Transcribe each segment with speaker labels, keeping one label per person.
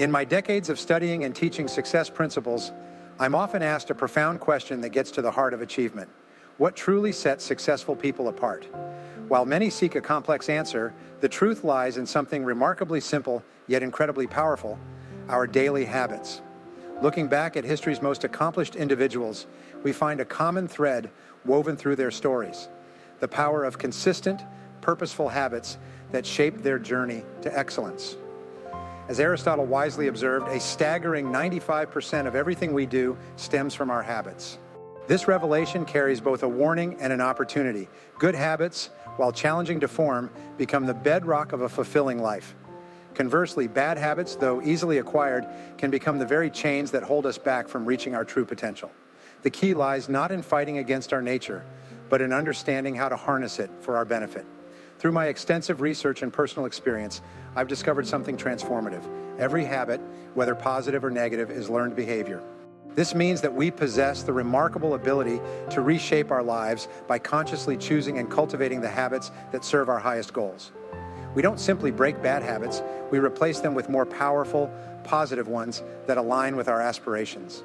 Speaker 1: In my decades of studying and teaching success principles, I'm often asked a profound question that gets to the heart of achievement. What truly sets successful people apart? While many seek a complex answer, the truth lies in something remarkably simple yet incredibly powerful: our daily habits. Looking back at history's most accomplished individuals, we find a common thread woven through their stories: the power of consistent, purposeful habits that shape their journey to excellence. As Aristotle wisely observed, a staggering 95% of everything we do stems from our habits. This revelation carries both a warning and an opportunity. Good habits, while challenging to form, become the bedrock of a fulfilling life. Conversely, bad habits, though easily acquired, can become the very chains that hold us back from reaching our true potential. The key lies not in fighting against our nature, but in understanding how to harness it for our benefit. Through my extensive research and personal experience, I've discovered something transformative. Every habit, whether positive or negative, is learned behavior. This means that we possess the remarkable ability to reshape our lives by consciously choosing and cultivating the habits that serve our highest goals. We don't simply break bad habits, we replace them with more powerful, positive ones that align with our aspirations.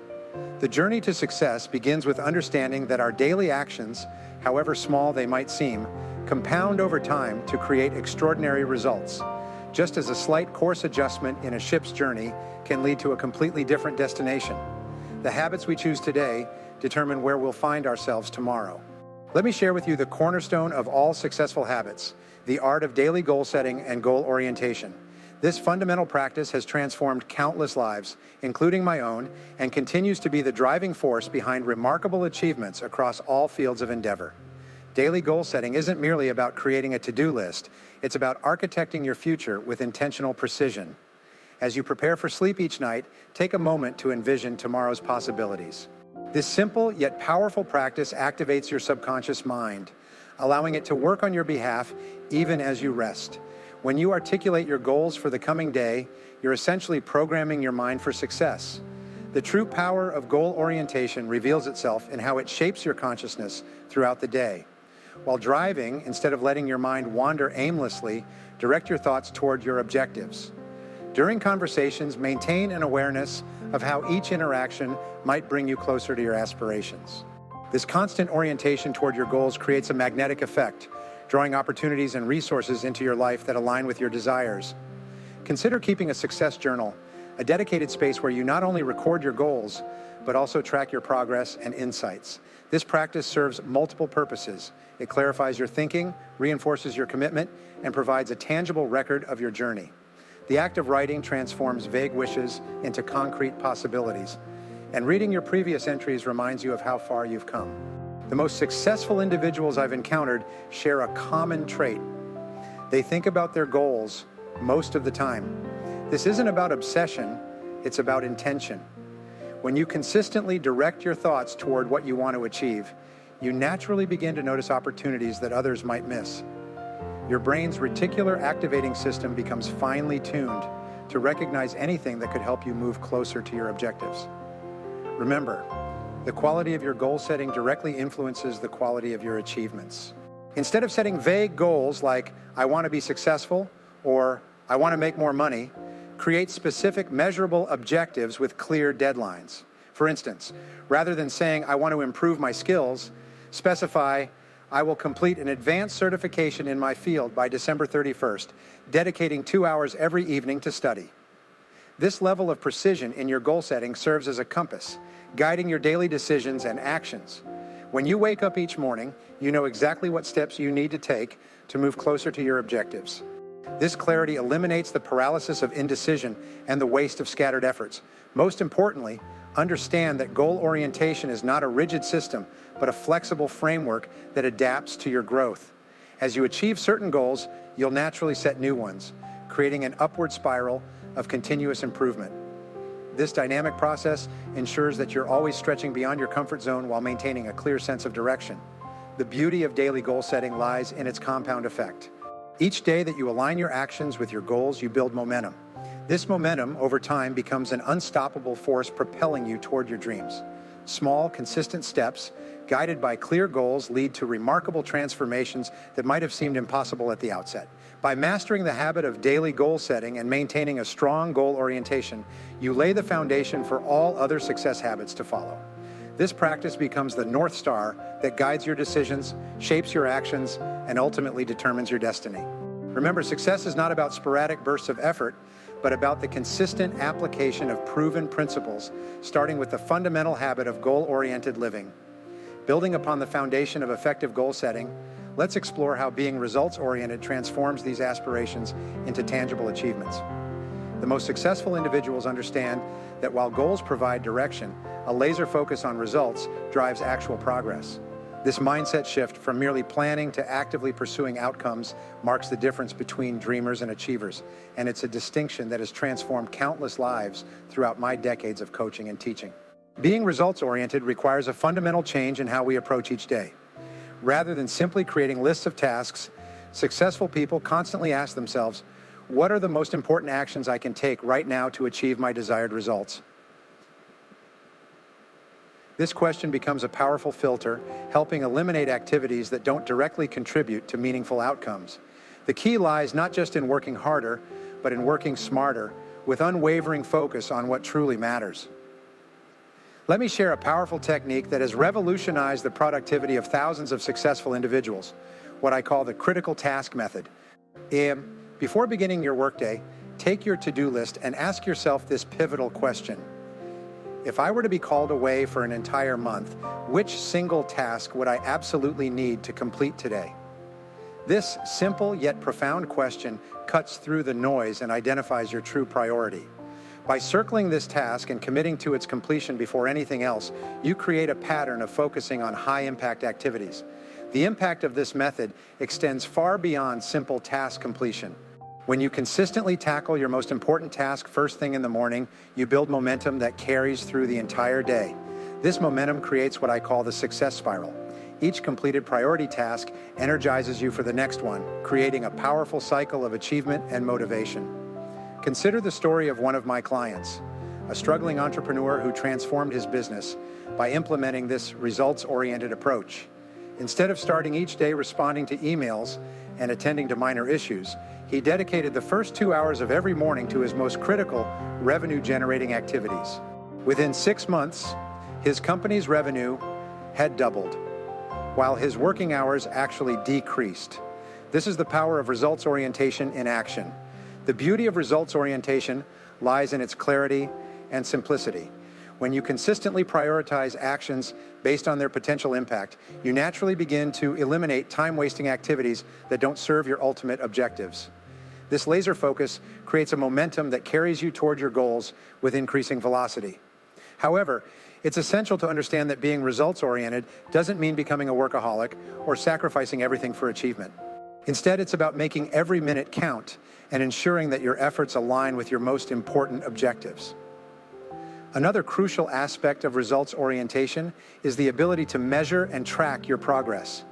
Speaker 1: The journey to success begins with understanding that our daily actions, however small they might seem, compound over time to create extraordinary results. Just as a slight course adjustment in a ship's journey can lead to a completely different destination, the habits we choose today determine where we'll find ourselves tomorrow. Let me share with you the cornerstone of all successful habits: the art of daily goal setting and goal orientation. This fundamental practice has transformed countless lives, including my own, and continues to be the driving force behind remarkable achievements across all fields of endeavor. Daily goal setting isn't merely about creating a to-do list. It's about architecting your future with intentional precision. As you prepare for sleep each night, take a moment to envision tomorrow's possibilities. This simple yet powerful practice activates your subconscious mind, allowing it to work on your behalf even as you rest. When you articulate your goals for the coming day, you're essentially programming your mind for success. The true power of goal orientation reveals itself in how it shapes your consciousness throughout the day. While driving, instead of letting your mind wander aimlessly, direct your thoughts toward your objectives. During conversations, maintain an awareness of how each interaction might bring you closer to your aspirations. This constant orientation toward your goals creates a magnetic effect, drawing opportunities and resources into your life that align with your desires. Consider keeping a success journal, a dedicated space where you not only record your goals, but also track your progress and insights. This practice serves multiple purposes. It clarifies your thinking, reinforces your commitment, and provides a tangible record of your journey. The act of writing transforms vague wishes into concrete possibilities, and reading your previous entries reminds you of how far you've come. The most successful individuals I've encountered share a common trait. They think about their goals most of the time. This isn't about obsession, it's about intention. When you consistently direct your thoughts toward what you want to achieve, you naturally begin to notice opportunities that others might miss. Your brain's reticular activating system becomes finely tuned to recognize anything that could help you move closer to your objectives. Remember, the quality of your goal setting directly influences the quality of your achievements. Instead of setting vague goals like, I want to be successful, or I want to make more money, create specific, measurable objectives with clear deadlines. For instance, rather than saying, I want to improve my skills, specify, I will complete an advanced certification in my field by December 31st, dedicating 2 hours every evening to study. This level of precision in your goal setting serves as a compass, guiding your daily decisions and actions. When you wake up each morning, you know exactly what steps you need to take to move closer to your objectives. This clarity eliminates the paralysis of indecision and the waste of scattered efforts. Most importantly, understand that goal orientation is not a rigid system, but a flexible framework that adapts to your growth. As you achieve certain goals, you'll naturally set new ones, creating an upward spiral of continuous improvement. This dynamic process ensures that you're always stretching beyond your comfort zone while maintaining a clear sense of direction. The beauty of daily goal setting lies in its compound effect. Each day that you align your actions with your goals, you build momentum. This momentum, over time, becomes an unstoppable force propelling you toward your dreams. Small, consistent steps, guided by clear goals, lead to remarkable transformations that might have seemed impossible at the outset. By mastering the habit of daily goal setting and maintaining a strong goal orientation, you lay the foundation for all other success habits to follow. This practice becomes the North Star that guides your decisions, shapes your actions, and ultimately determines your destiny. Remember, success is not about sporadic bursts of effort, but about the consistent application of proven principles, starting with the fundamental habit of goal-oriented living. Building upon the foundation of effective goal setting, let's explore how being results-oriented transforms these aspirations into tangible achievements. The most successful individuals understand that while goals provide direction, a laser focus on results drives actual progress. This mindset shift from merely planning to actively pursuing outcomes marks the difference between dreamers and achievers, and it's a distinction that has transformed countless lives throughout my decades of coaching and teaching. Being results-oriented requires a fundamental change in how we approach each day. Rather than simply creating lists of tasks, successful people constantly ask themselves, what are the most important actions I can take right now to achieve my desired results? This question becomes a powerful filter, helping eliminate activities that don't directly contribute to meaningful outcomes. The key lies not just in working harder, but in working smarter, with unwavering focus on what truly matters. Let me share a powerful technique that has revolutionized the productivity of thousands of successful individuals, what I call the critical task method. Before beginning your workday, take your to-do list and ask yourself this pivotal question. If I were to be called away for an entire month, which single task would I absolutely need to complete today? This simple yet profound question cuts through the noise and identifies your true priority. By circling this task and committing to its completion before anything else, you create a pattern of focusing on high-impact activities. The impact of this method extends far beyond simple task completion. When you consistently tackle your most important task first thing in the morning, you build momentum that carries through the entire day. This momentum creates what I call the success spiral. Each completed priority task energizes you for the next one, creating a powerful cycle of achievement and motivation. Consider the story of one of my clients, a struggling entrepreneur who transformed his business by implementing this results-oriented approach. Instead of starting each day responding to emails and attending to minor issues, he dedicated the first 2 hours of every morning to his most critical revenue-generating activities. Within 6 months, his company's revenue had doubled, while his working hours actually decreased. This is the power of results orientation in action. The beauty of results orientation lies in its clarity and simplicity. When you consistently prioritize actions based on their potential impact, you naturally begin to eliminate time-wasting activities that don't serve your ultimate objectives. This laser focus creates a momentum that carries you toward your goals with increasing velocity. However, it's essential to understand that being results-oriented doesn't mean becoming a workaholic or sacrificing everything for achievement. Instead, it's about making every minute count and ensuring that your efforts align with your most important objectives. Another crucial aspect of results orientation is the ability to measure and track your progress.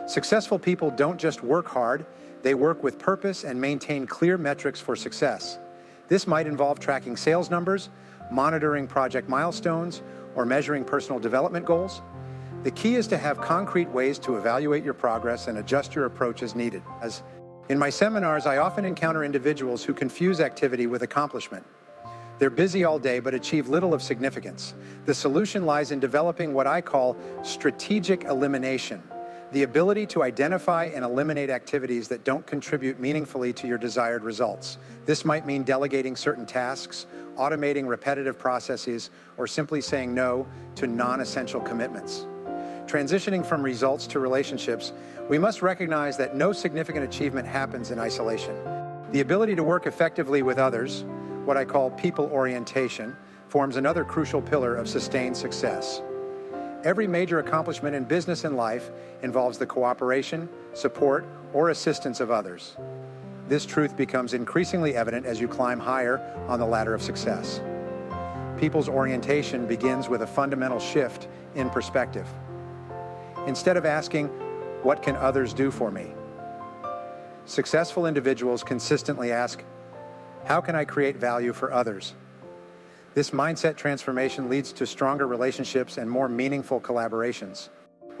Speaker 1: Successful people don't just work hard, they work with purpose and maintain clear metrics for success. This might involve tracking sales numbers, monitoring project milestones, or measuring personal development goals. The key is to have concrete ways to evaluate your progress and adjust your approach as needed. In my seminars, I often encounter individuals who confuse activity with accomplishment. They're busy all day but achieve little of significance. The solution lies in developing what I call strategic elimination, the ability to identify and eliminate activities that don't contribute meaningfully to your desired results. This might mean delegating certain tasks, automating repetitive processes, or simply saying no to non-essential commitments. Transitioning from results to relationships, we must recognize that no significant achievement happens in isolation. The ability to work effectively with others, what I call people orientation, forms another crucial pillar of sustained success. Every major accomplishment in business and life involves the cooperation, support, or assistance of others. This truth becomes increasingly evident as you climb higher on the ladder of success. People's orientation begins with a fundamental shift in perspective. Instead of asking, "What can others do for me?" successful individuals consistently ask, "How can I create value for others?" This mindset transformation leads to stronger relationships and more meaningful collaborations.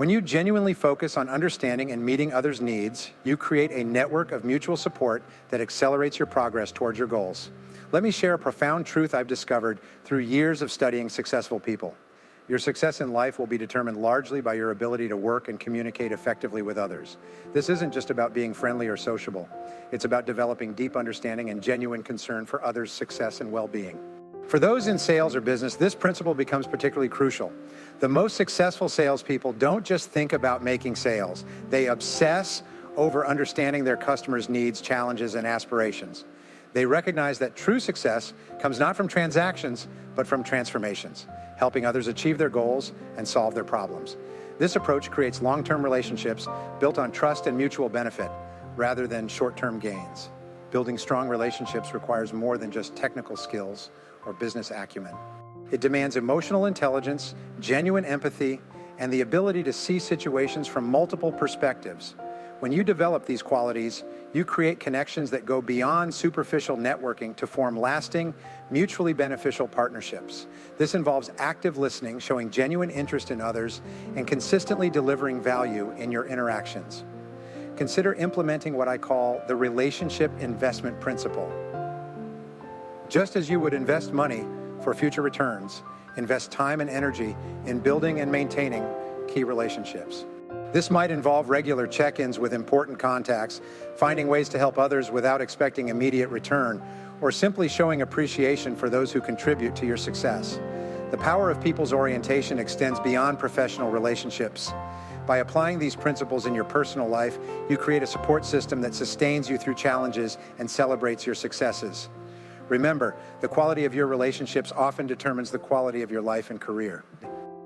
Speaker 1: When you genuinely focus on understanding and meeting others' needs, you create a network of mutual support that accelerates your progress towards your goals. Let me share a profound truth I've discovered through years of studying successful people. Your success in life will be determined largely by your ability to work and communicate effectively with others. This isn't just about being friendly or sociable. It's about developing deep understanding and genuine concern for others' success and well-being. For those in sales or business, this principle becomes particularly crucial. The most successful salespeople don't just think about making sales. They obsess over understanding their customers' needs, challenges, and aspirations. They recognize that true success comes not from transactions, but from transformations, helping others achieve their goals and solve their problems. This approach creates long-term relationships built on trust and mutual benefit, rather than short-term gains. Building strong relationships requires more than just technical skills or business acumen. It demands emotional intelligence, genuine empathy, and the ability to see situations from multiple perspectives. When you develop these qualities, you create connections that go beyond superficial networking to form lasting, mutually beneficial partnerships. This involves active listening, showing genuine interest in others, and consistently delivering value in your interactions. Consider implementing what I call the relationship investment principle. Just as you would invest money for future returns, invest time and energy in building and maintaining key relationships. This might involve regular check-ins with important contacts, finding ways to help others without expecting immediate return, or simply showing appreciation for those who contribute to your success. The power of people's orientation extends beyond professional relationships. By applying these principles in your personal life, you create a support system that sustains you through challenges and celebrates your successes. Remember, the quality of your relationships often determines the quality of your life and career.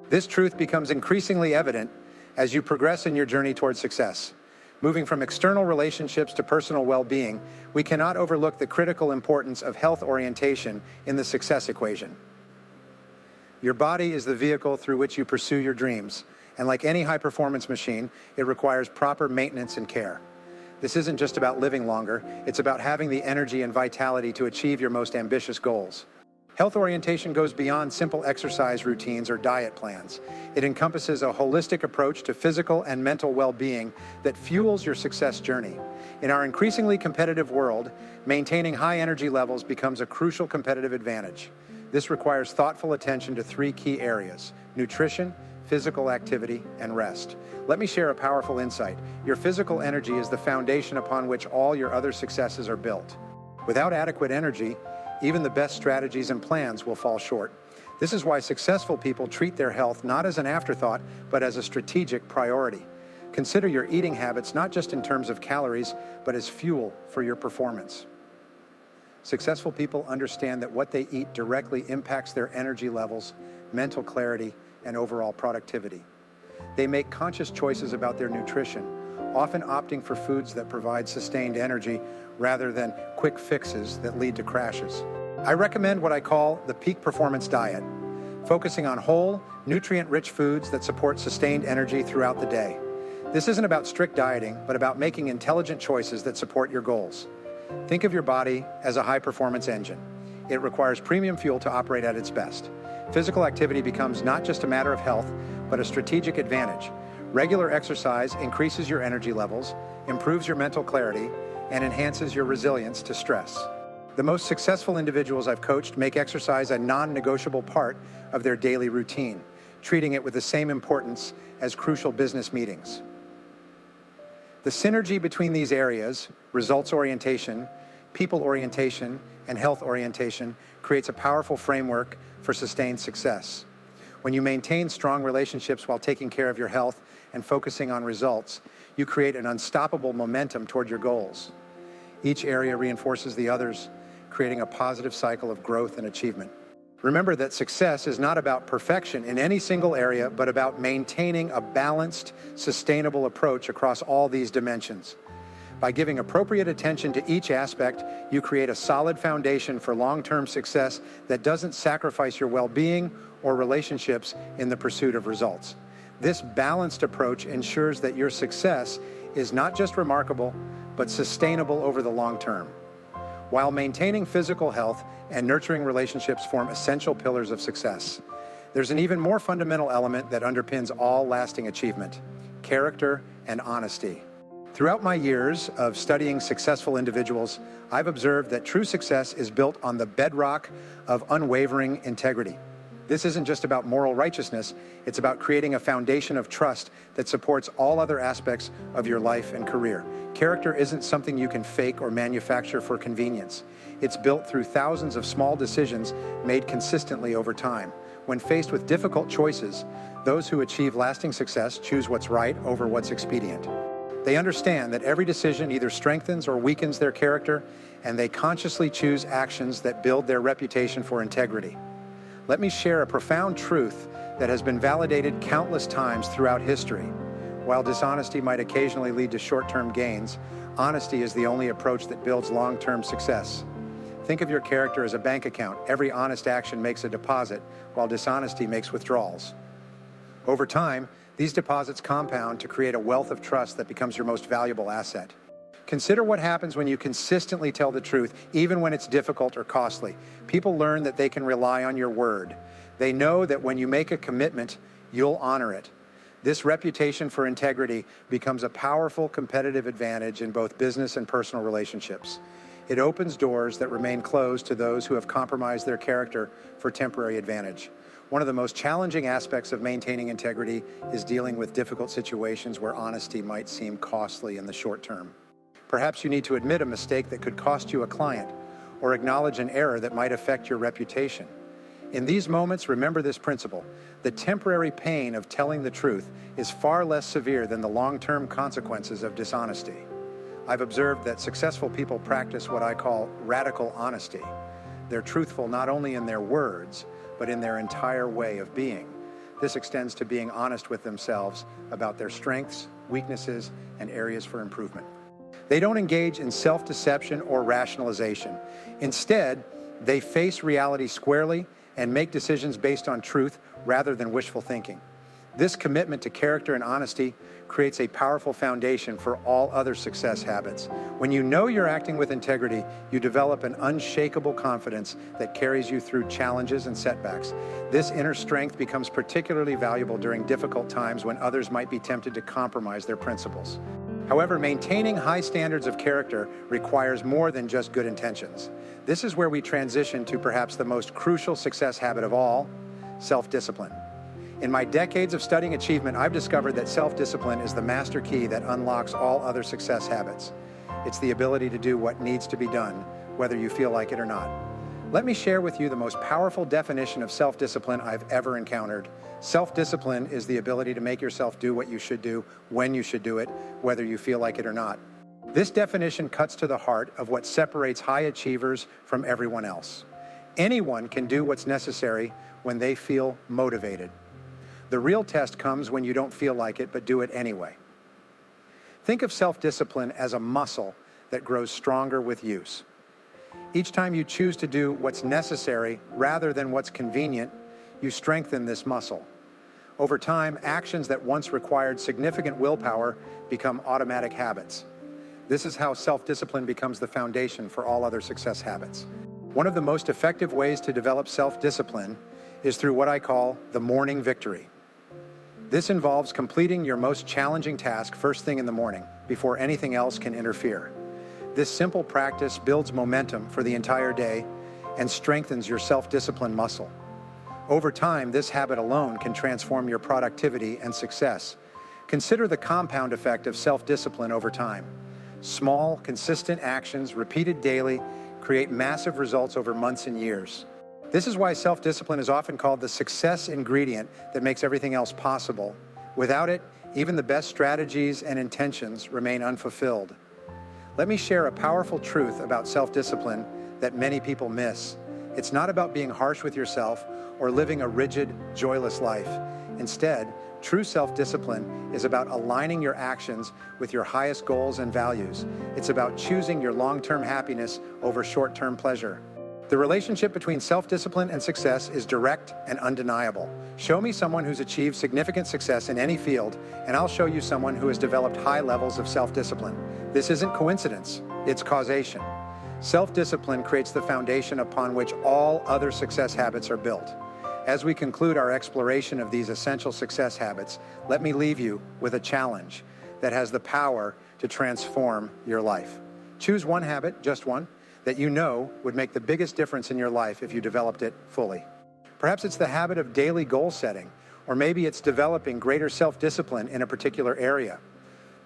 Speaker 1: This truth becomes increasingly evident as you progress in your journey towards success. Moving from external relationships to personal well-being, we cannot overlook the critical importance of health orientation in the success equation. Your body is the vehicle through which you pursue your dreams, and like any high-performance machine, it requires proper maintenance and care. This isn't just about living longer, it's about having the energy and vitality to achieve your most ambitious goals. Health orientation goes beyond simple exercise routines or diet plans. It encompasses a holistic approach to physical and mental well-being that fuels your success journey. In our increasingly competitive world, maintaining high energy levels becomes a crucial competitive advantage. This requires thoughtful attention to three key areas: nutrition, physical activity, and rest. Let me share a powerful insight. Your physical energy is the foundation upon which all your other successes are built. Without adequate energy, even the best strategies and plans will fall short. This is why successful people treat their health not as an afterthought, but as a strategic priority. Consider your eating habits not just in terms of calories, but as fuel for your performance. Successful people understand that what they eat directly impacts their energy levels, mental clarity, and overall productivity. They make conscious choices about their nutrition, often opting for foods that provide sustained energy rather than quick fixes that lead to crashes. I recommend what I call the peak performance diet, focusing on whole, nutrient-rich foods that support sustained energy throughout the day. This isn't about strict dieting, but about making intelligent choices that support your goals. Think of your body as a high-performance engine. It requires premium fuel to operate at its best. Physical activity becomes not just a matter of health, but a strategic advantage. Regular exercise increases your energy levels, improves your mental clarity, and enhances your resilience to stress. The most successful individuals I've coached make exercise a non-negotiable part of their daily routine, treating it with the same importance as crucial business meetings. The synergy between these areas, results orientation, people orientation, and health orientation, creates a powerful framework for sustained success. When you maintain strong relationships while taking care of your health and focusing on results, you create an unstoppable momentum toward your goals. Each area reinforces the others, creating a positive cycle of growth and achievement. Remember that success is not about perfection in any single area, but about maintaining a balanced, sustainable approach across all these dimensions. By giving appropriate attention to each aspect, you create a solid foundation for long-term success that doesn't sacrifice your well-being or relationships in the pursuit of results. This balanced approach ensures that your success is not just remarkable, but sustainable over the long term. While maintaining physical health and nurturing relationships form essential pillars of success. There's an even more fundamental element that underpins all lasting achievement: character and honesty. Throughout my years of studying successful individuals, I've observed that true success is built on the bedrock of unwavering integrity. This isn't just about moral righteousness, it's about creating a foundation of trust that supports all other aspects of your life and career. Character isn't something you can fake or manufacture for convenience. It's built through thousands of small decisions made consistently over time. When faced with difficult choices, those who achieve lasting success choose what's right over what's expedient. They understand that every decision either strengthens or weakens their character, and they consciously choose actions that build their reputation for integrity. Let me share a profound truth that has been validated countless times throughout history. While dishonesty might occasionally lead to short-term gains, honesty is the only approach that builds long-term success. Think of your character as a bank account. Every honest action makes a deposit, while dishonesty makes withdrawals. Over time, these deposits compound to create a wealth of trust that becomes your most valuable asset. Consider what happens when you consistently tell the truth, even when it's difficult or costly. People learn that they can rely on your word. They know that when you make a commitment, you'll honor it. This reputation for integrity becomes a powerful competitive advantage in both business and personal relationships. It opens doors that remain closed to those who have compromised their character for temporary advantage. One of the most challenging aspects of maintaining integrity is dealing with difficult situations where honesty might seem costly in the short term. Perhaps you need to admit a mistake that could cost you a client, or acknowledge an error that might affect your reputation. In these moments, remember this principle: the temporary pain of telling the truth is far less severe than the long-term consequences of dishonesty. I've observed that successful people practice what I call radical honesty. They're truthful not only in their words, but in their entire way of being. This extends to being honest with themselves about their strengths, weaknesses, and areas for improvement. They don't engage in self-deception or rationalization. Instead, they face reality squarely and make decisions based on truth rather than wishful thinking. This commitment to character and honesty creates a powerful foundation for all other success habits. When you know you're acting with integrity, you develop an unshakable confidence that carries you through challenges and setbacks. This inner strength becomes particularly valuable during difficult times when others might be tempted to compromise their principles. However, maintaining high standards of character requires more than just good intentions. This is where we transition to perhaps the most crucial success habit of all: self-discipline. In my decades of studying achievement, I've discovered that self-discipline is the master key that unlocks all other success habits. It's the ability to do what needs to be done, whether you feel like it or not. Let me share with you the most powerful definition of self-discipline I've ever encountered. Self-discipline is the ability to make yourself do what you should do, when you should do it, whether you feel like it or not. This definition cuts to the heart of what separates high achievers from everyone else. Anyone can do what's necessary when they feel motivated. The real test comes when you don't feel like it, but do it anyway. Think of self-discipline as a muscle that grows stronger with use. Each time you choose to do what's necessary rather than what's convenient, you strengthen this muscle. Over time, actions that once required significant willpower become automatic habits. This is how self-discipline becomes the foundation for all other success habits. One of the most effective ways to develop self-discipline is through what I call the morning victory. This involves completing your most challenging task first thing in the morning, before anything else can interfere. This simple practice builds momentum for the entire day and strengthens your self-discipline muscle. Over time, this habit alone can transform your productivity and success. Consider the compound effect of self-discipline over time. Small, consistent actions, repeated daily, create massive results over months and years. This is why self-discipline is often called the success ingredient that makes everything else possible. Without it, even the best strategies and intentions remain unfulfilled. Let me share a powerful truth about self-discipline that many people miss. It's not about being harsh with yourself or living a rigid, joyless life. Instead, true self-discipline is about aligning your actions with your highest goals and values. It's about choosing your long-term happiness over short-term pleasure. The relationship between self-discipline and success is direct and undeniable. Show me someone who's achieved significant success in any field, and I'll show you someone who has developed high levels of self-discipline. This isn't coincidence, it's causation. Self-discipline creates the foundation upon which all other success habits are built. As we conclude our exploration of these essential success habits, let me leave you with a challenge that has the power to transform your life. Choose one habit, just one, that you know would make the biggest difference in your life if you developed it fully. Perhaps it's the habit of daily goal setting, or maybe it's developing greater self-discipline in a particular area.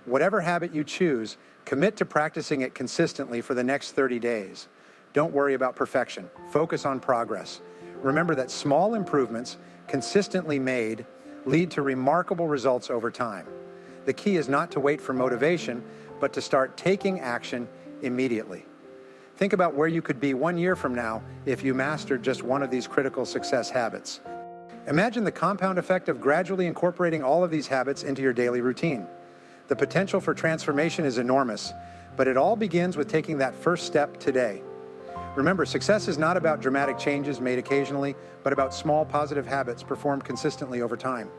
Speaker 1: Whatever habit you choose, commit to practicing it consistently for the next 30 days. Don't worry about perfection. Focus on progress. Remember that small improvements, consistently made, lead to remarkable results over time. The key is not to wait for motivation, but to start taking action immediately. Think about where you could be 1 year from now if you mastered just one of these critical success habits. Imagine the compound effect of gradually incorporating all of these habits into your daily routine. The potential for transformation is enormous, but it all begins with taking that first step today. Remember, success is not about dramatic changes made occasionally, but about small positive habits performed consistently over time.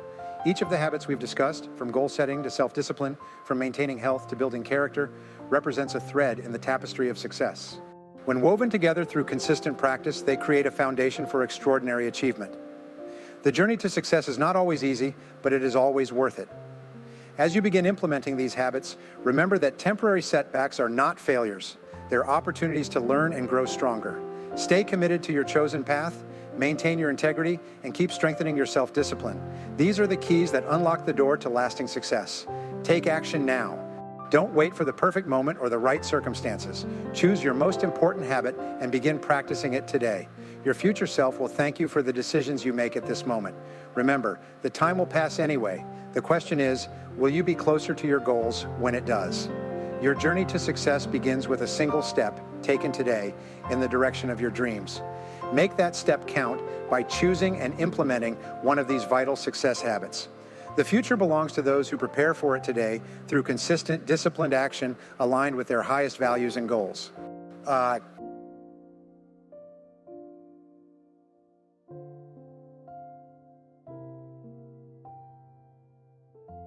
Speaker 1: Each of the habits we've discussed, from goal setting to self-discipline, from maintaining health to building character, represents a thread in the tapestry of success. When woven together through consistent practice, they create a foundation for extraordinary achievement. The journey to success is not always easy, but it is always worth it. As you begin implementing these habits, remember that temporary setbacks are not failures. They're opportunities to learn and grow stronger. Stay committed to your chosen path, maintain your integrity, and keep strengthening your self-discipline. These are the keys that unlock the door to lasting success. Take action now. Don't wait for the perfect moment or the right circumstances. Choose your most important habit and begin practicing it today. Your future self will thank you for the decisions you make at this moment. Remember, the time will pass anyway. The question is, will you be closer to your goals when it does? Your journey to success begins with a single step taken today in the direction of your dreams. Make that step count by choosing and implementing one of these vital success habits. The future belongs to those who prepare for it today through consistent, disciplined action aligned with their highest values and goals.